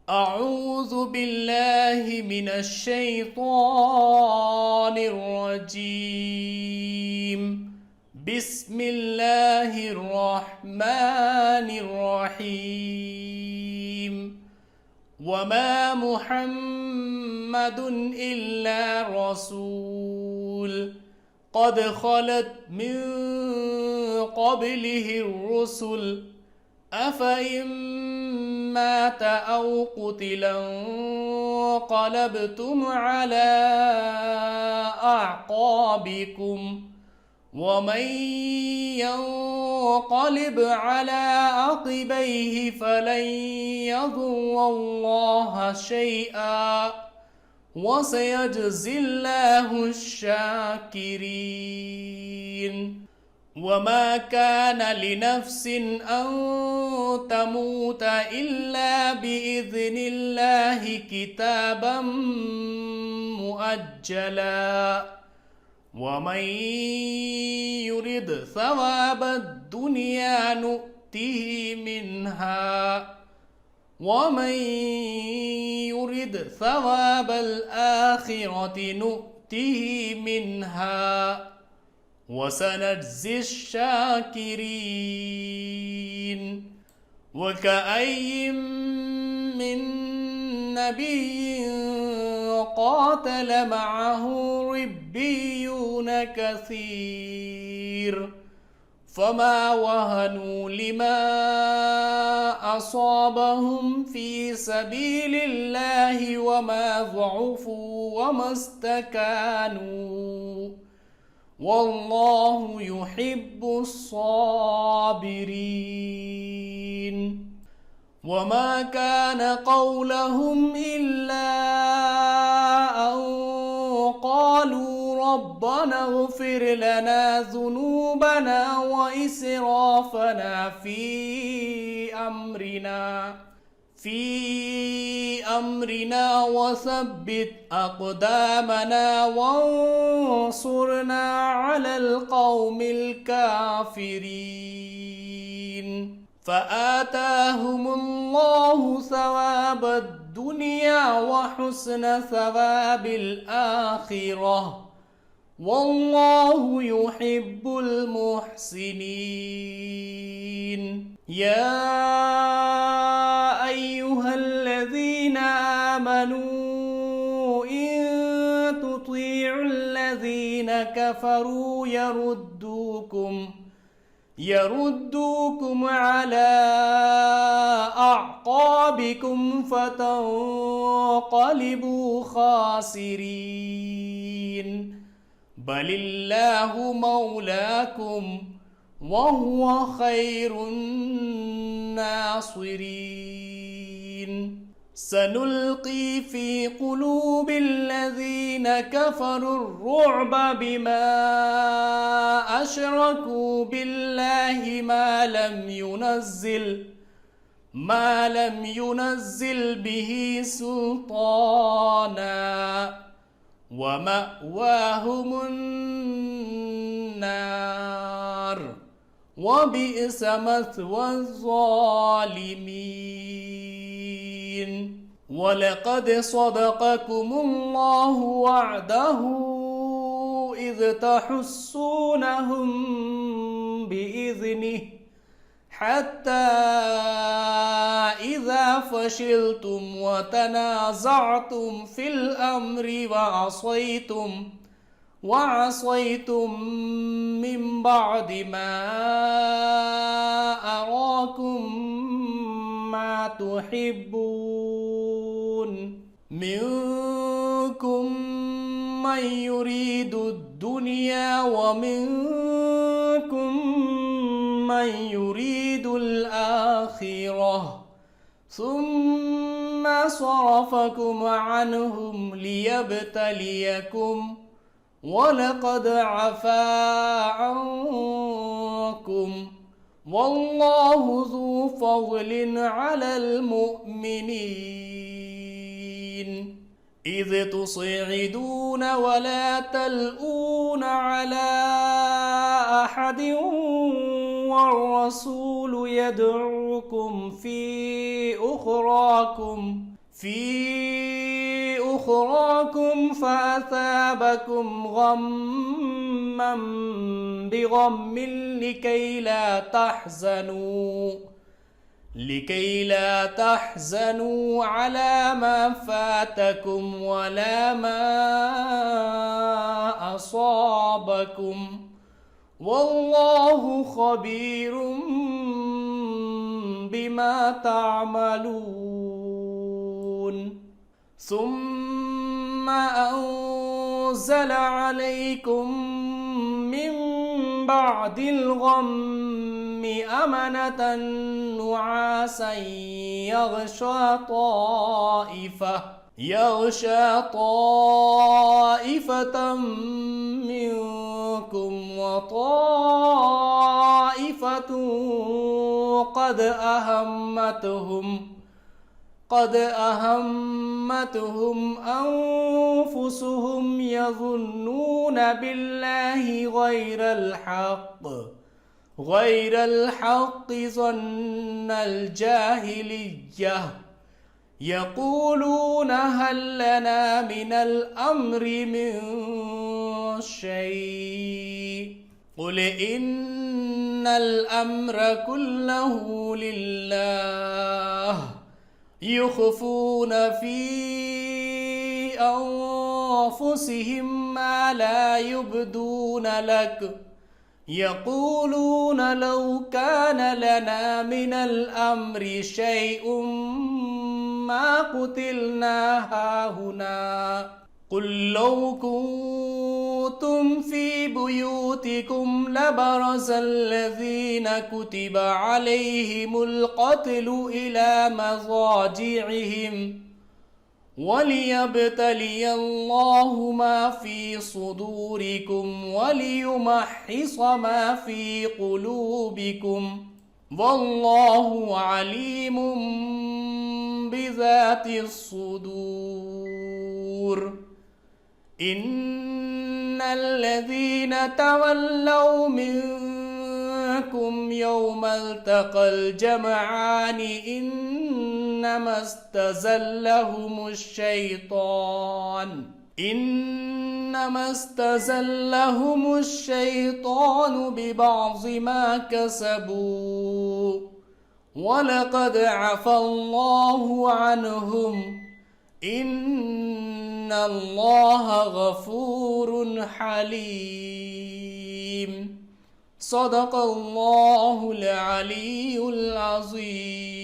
أعوذ بالله من الشيطان الرجيم. بسم الله الرحمن الرحيم. وما محمد إلا رسول قد خلت من قبله الرسل أفإن مات أو قتلا انقلبتم على أعقابكم ومن ينقلب على عقبيه فلن يضر الله شيئا وسيجزي الله الشاكرين. وما كان لنفس أن تموت إلا بإذن الله كتابا مؤجلا ومن يرد ثواب الدنيا نؤته منها ومن يرد ثواب الآخرة نؤته منها وسنجزي الشاكرين. وكأي من نبي قاتل معه ربيون كثير فما وهنوا لما أصابهم في سبيل الله وما ضعفوا وما استكانوا والله يحب الصابرين. وما كان قولهم إلا أن قالوا ربنا اغفر لنا ذنوبنا وإسرافنا في أمرنا وثبت أقدامنا وانصرنا على القوم الكافرين. فآتاهم الله ثواب الدنيا وحسن ثواب الآخرة والله يحب المحسنين. يا أيها الذين آمنوا إن تطيعوا الذين كفروا يردوكم على أعقابكم فتنقلبوا خاسرين. بل الله مولاكم وهو خير الناصرين. سنلقي في قلوب الذين كفروا الرعب بما أشركوا بالله ما لم ينزل به سلطانا ومأواهم النار وبئس مثوى الظالمين. ولقد صدقكم الله وعده إذ تحسونهم بإذنه حتى إذا فشلتم وتنازعتم في الأمر وعصيتم من بعد ما أراكم ما تحبون منكم من يريد الدنيا ومنكم من يريد الآخرة ثم صرفكم عنهم ليبتليكم ولقد عفا عنكم والله ذو فضل على المؤمنين. إذ تصعدون ولا تلؤون على أحد والرسول يدعوكم في أخراكم في أخراكم فأثابكم غما بغم لكي لا تحزنوا على ما فاتكم ولا ما أصابكم والله خبير بما تعملون ثم أنزل عليكم من بعد الغم أمنة نعاسا يغشى طائفة منكم وطائفة قد أهمتهم أنفسهم يظنون بالله غير الحق ظن الجاهلية يقولون هل لنا من الأمر من شيء قل إن الأمر كله لله يخفون في أنفسهم ما لا يبدون لك يقولون لو كان لنا من الأمر شيء ما قتلنا هاهنا قل لو كنتم في بيوتكم لبرز الذين كتب عليهم القتل إلى مضاجعهم وليبتلي الله ما في صدوركم وليمحص ما في قلوبكم والله عليم بذات الصدور إن الذين تولوا منكم يوم التقى الجمعان إنما استزلهم الشيطان ببعض ما كسبوا ولقد عفى الله عنهم إن الله غفور حليم صدق الله العلي العظيم.